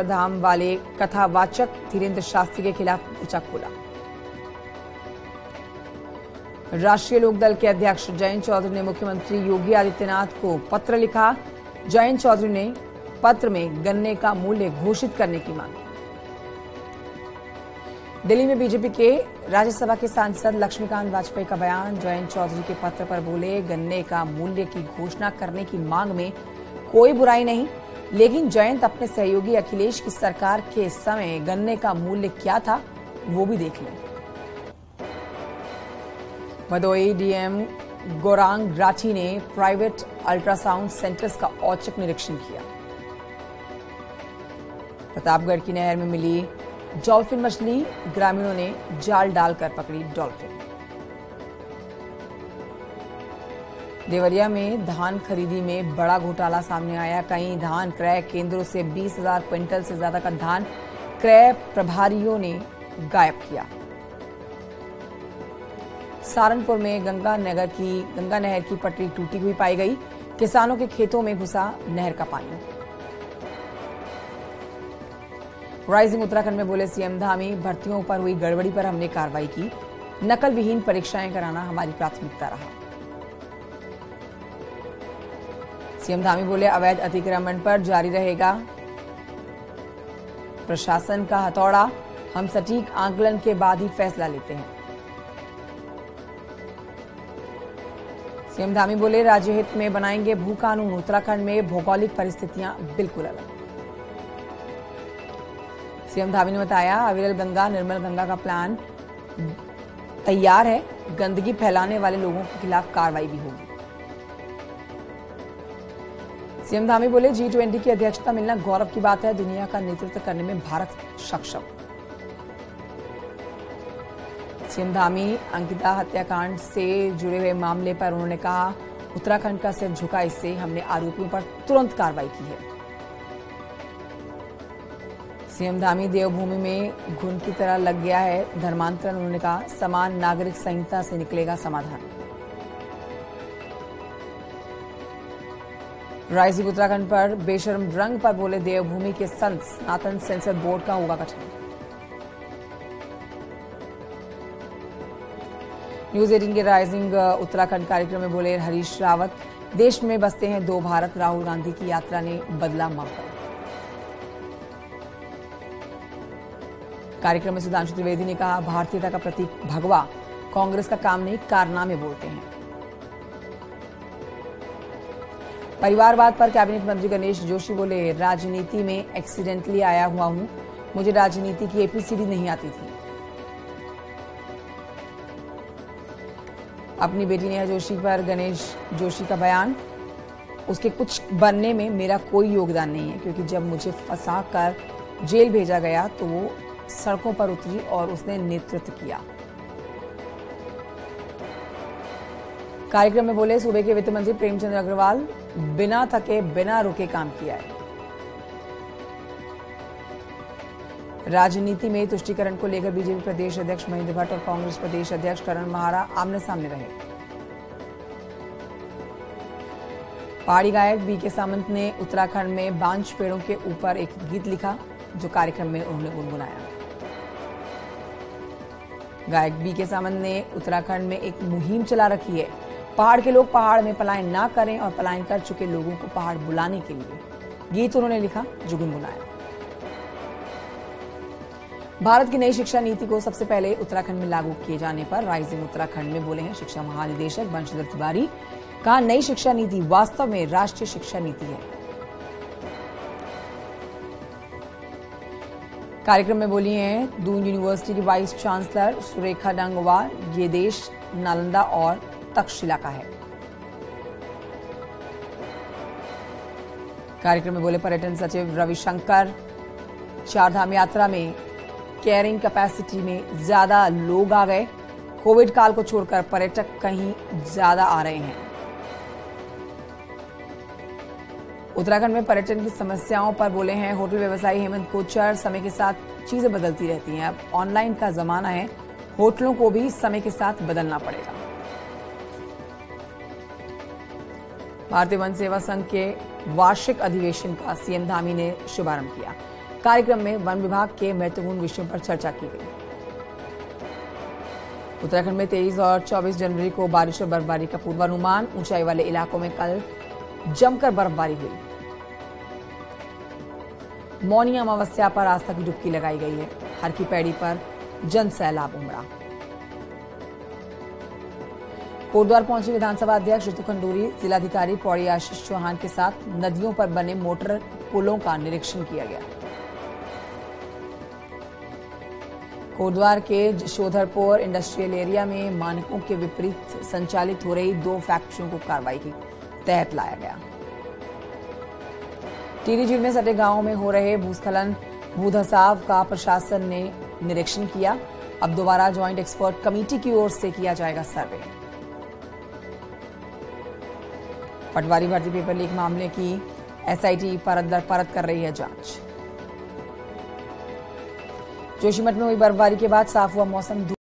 धाम वाले कथावाचक धीरेन्द्र शास्त्री के खिलाफ मोर्चा खोला। राष्ट्रीय लोकदल के अध्यक्ष जयंत चौधरी ने मुख्यमंत्री योगी आदित्यनाथ को पत्र लिखा। जयंत चौधरी ने पत्र में गन्ने का मूल्य घोषित करने की मांग की। दिल्ली में बीजेपी के राज्यसभा के सांसद लक्ष्मीकांत वाजपेयी का बयान। जयंत चौधरी के पत्र पर बोले, गन्ने का मूल्य की घोषणा करने की मांग में कोई बुराई नहीं, लेकिन जयंत अपने सहयोगी अखिलेश की सरकार के समय गन्ने का मूल्य क्या था वो भी देख लें। भदोही डीएम गौरांग राठी ने प्राइवेट अल्ट्रासाउंड सेंटर्स का औचक निरीक्षण किया। प्रतापगढ़ की नहर में मिली डॉल्फिन मछली, ग्रामीणों ने जाल डालकर पकड़ी डॉल्फिन। देवरिया में धान खरीदी में बड़ा घोटाला सामने आया। कई धान क्रय केंद्रों से 20,000 क्विंटल से ज्यादा का धान क्रय प्रभारियों ने गायब किया। सहारनपुर में गंगा नहर की पटरी टूटी हुई पाई गई। किसानों के खेतों में घुसा नहर का पानी। राइजिंग उत्तराखंड में बोले सीएम धामी, भर्तियों पर हुई गड़बड़ी पर हमने कार्रवाई की। नकल विहीन परीक्षाएं कराना हमारी प्राथमिकता रहा। सीएम धामी बोले, अवैध अतिक्रमण पर जारी रहेगा प्रशासन का हथौड़ा। हम सटीक आंकलन के बाद ही फैसला लेते हैं। सीएम धामी बोले, राज्य हित में बनाएंगे भू कानून। उत्तराखंड में भौगोलिक परिस्थितियां बिल्कुल अलग। सीएम धामी ने बताया, अविरल गंगा निर्मल गंगा का प्लान तैयार है। गंदगी फैलाने वाले लोगों के खिलाफ कार्रवाई भी होगी। सीएम धामी बोले, G20 की अध्यक्षता मिलना गौरव की बात है। दुनिया का नेतृत्व करने में भारत सक्षम। सीएम धामी अंकिता हत्याकांड से जुड़े हुए मामले पर उन्होंने कहा, उत्तराखंड का सिर झुका, इससे हमने आरोपियों पर तुरंत कार्रवाई की है। सीएम धामी, देवभूमि में घुन की तरह लग गया है धर्मांतरण। उन्होंने कहा, समान नागरिक संहिता से निकलेगा समाधान। राइजिंग उत्तराखंड पर बेशर्म रंग पर बोले, देवभूमि के संत सनातन सेंसर बोर्ड का होगा गठन। न्यूज 18 के राइजिंग उत्तराखंड कार्यक्रम में बोले हरीश रावत, देश में बसते हैं दो भारत। राहुल गांधी की यात्रा ने बदला माहौल। कार्यक्रम में सुधांशु त्रिवेदी ने कहा, भारतीयता का प्रतीक भगवा, कांग्रेस का काम नहीं कारनामे बोलते हैं। परिवारवाद पर कैबिनेट मंत्री गणेश जोशी बोले, राजनीति में एक्सीडेंटली आया हुआ हूं, मुझे राजनीति की एबीसीडी नहीं आती थी। अपनी बेटी नेहा जोशी पर गणेश जोशी का बयान, उसके कुछ बनने में मेरा कोई योगदान नहीं है, क्योंकि जब मुझे फंसा कर जेल भेजा गया तो वो सड़कों पर उतरी और उसने नेतृत्व किया। कार्यक्रम में बोले, सूबे के वित्त मंत्री प्रेमचंद्र अग्रवाल, बिना थके बिना रुके काम किया है। राजनीति में तुष्टीकरण को लेकर बीजेपी प्रदेश अध्यक्ष महेंद्र भट्ट और कांग्रेस प्रदेश अध्यक्ष करण महारा आमने सामने रहे। पहाड़ी गायक बीके सामंत ने उत्तराखंड में बांज पेड़ों के ऊपर एक गीत लिखा, जो कार्यक्रम में उन्होंने गुनगुनाया। गायक बीके सामंत ने उत्तराखंड में एक मुहिम चला रखी है। पहाड़ के लोग पहाड़ में पलायन ना करें और पलायन कर चुके लोगों को पहाड़ बुलाने के लिए गीत उन्होंने लिखा, जो गुनगुनाया। भारत की नई शिक्षा नीति को सबसे पहले उत्तराखंड में लागू किए जाने पर राइजिंग उत्तराखंड में बोले हैं शिक्षा महानिदेशक बंशीधर तिवारी। कहा, नई शिक्षा नीति वास्तव में राष्ट्रीय शिक्षा नीति है। कार्यक्रम में बोली हैं दून यूनिवर्सिटी की वाइस चांसलर सुरेखा गंगवार, ये देश नालंदा और तक्षशिला का है। कार्यक्रम में बोले पर्यटन सचिव रविशंकर, चारधाम यात्रा में कैरिंग कैपेसिटी में ज्यादा लोग आ गए। कोविड काल को छोड़कर पर्यटक कहीं ज्यादा आ रहे हैं। उत्तराखंड में पर्यटन की समस्याओं पर बोले हैं होटल व्यवसायी हेमंत कोचर, समय के साथ चीजें बदलती रहती हैं। अब ऑनलाइन का जमाना है, होटलों को भी समय के साथ बदलना पड़ेगा। भारतीय वन सेवा संघ के वार्षिक अधिवेशन का सीएम धामी ने शुभारंभ किया। कार्यक्रम में वन विभाग के महत्वपूर्ण विषयों पर चर्चा की गई। उत्तराखंड में 23 और 24 जनवरी को बारिश और बर्फबारी का पूर्वानुमान। ऊंचाई वाले इलाकों में कल जमकर बर्फबारी हुई। मौनी अमावस्या पर आस्था की डुबकी लगाई गई है। हर की पैड़ी पर जन सैलाब उमड़ा। कोटद्वार पहुंची विधानसभा अध्यक्ष ऋतु खंडूरी। जिलाधिकारी पौड़ी आशीष चौहान के साथ नदियों पर बने मोटर पुलों का निरीक्षण किया गया। कोटद्वार के जशोधरपुर इंडस्ट्रियल एरिया में मानकों के विपरीत संचालित हो रही 2 फैक्ट्रियों को कार्रवाई के तहत लाया गया। टिहरी झील में सटे गांवों में हो रहे भूस्खलन भूधसाव का प्रशासन ने निरीक्षण किया। अब दोबारा ज्वाइंट एक्सपर्ट कमेटी की ओर से किया जाएगा सर्वे। पटवारी भर्ती पेपर लीक मामले की एसआईटी परत दर परत कर रही है जांच। जोशीमठ में हुई बर्फबारी के बाद साफ हुआ मौसम।